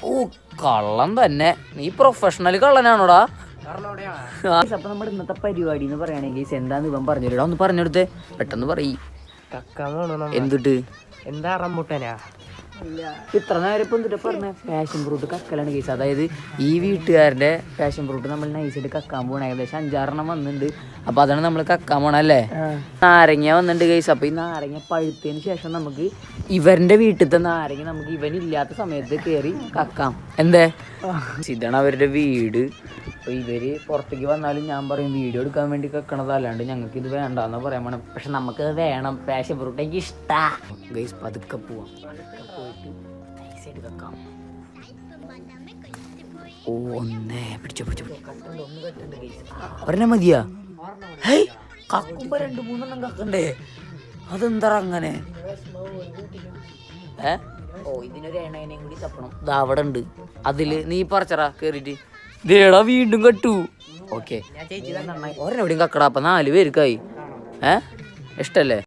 ഓ കള്ളം തന്നെ, നീ പ്രൊഫഷണൽ കള്ളനാണോടാ? അപ്പൊ നമ്മുടെ ഇന്നത്തെ പരിപാടി എന്ന് പറയുകയാണെങ്കിൽ എന്താന്ന് ഇവൻ പറഞ്ഞിടാ, ഒന്ന് പറഞ്ഞെടുത്തേ, പെട്ടെന്ന് പറയ്. എന്തിട്ട്? എന്താ റംബൂട്ടാനാ? ഇത്ര നേരം ഇപ്പൊ എന്തിട്ട് പറഞ്ഞ പാഷൻ ഫ്രൂട്ട് കക്കലാണ് കേസ്. അതായത് ഈ വീട്ടുകാരുടെ പാഷൻ ഫ്രൂട്ട് നമ്മൾ നൈസായിട്ട് കക്കാൻ പോകണം. ഏകദേശം 5-6 വന്നിട്ടുണ്ട്. അപ്പൊ അതാണ് നമ്മൾ കക്കാൻ പോണല്ലേ. നാരങ്ങ വന്നിട്ടുണ്ട് കേസ്. അപ്പൊ ഈ നാരങ്ങ പഴുത്തതിന് ശേഷം നമുക്ക് ഇവരുടെ വീട്ടിലത്തെ നാരങ്ങ നമുക്ക് ഇവനില്ലാത്ത സമയത്ത് കയറി കക്കാം. എന്തേ? ഇതാണ് അവരുടെ വീട്. അപ്പൊ ഇവര് പുറത്തേക്ക് വന്നാലും ഞാൻ പറയും വീഡിയോ എടുക്കാൻ വേണ്ടി കക്കണത്, അല്ലാണ്ട് ഞങ്ങൾക്ക് ഇത് വേണ്ടെന്ന് പറയാൻ വേണം. പക്ഷെ നമുക്കത് വേണം. പാഷൻ ഫ്രൂട്ട് എനിക്ക് ഇഷ്ടാ ഗൈസ്. പതുക്കെ പോവാം, പോയിട്ട് നൈസായിട്ട് കക്കാം. ഓ ഒന്നേ പിടിച്ചോ ഒരെണ്ണം മതിയാ? ഹേയ് കക്കുമ്പോ 2-3 കക്കണ്ടേ? അതെന്താ അങ്ങനെ? ഓ ഇതിനൊരു എണ്ണേനെയും കൂടി തപ്പണം. ഇതാ അവിടെ ഉണ്ട്. അതില് നീ പറിച്ചറാ കേറിട്ട്. ദേടാ വീണ്ടും കട്ടു. ഓക്കെ ഒരെണ്ണം എവിടെയും കക്കടാ. അപ്പൊ 4 പേർക്കായി. ഇഷ്ടല്ലേ?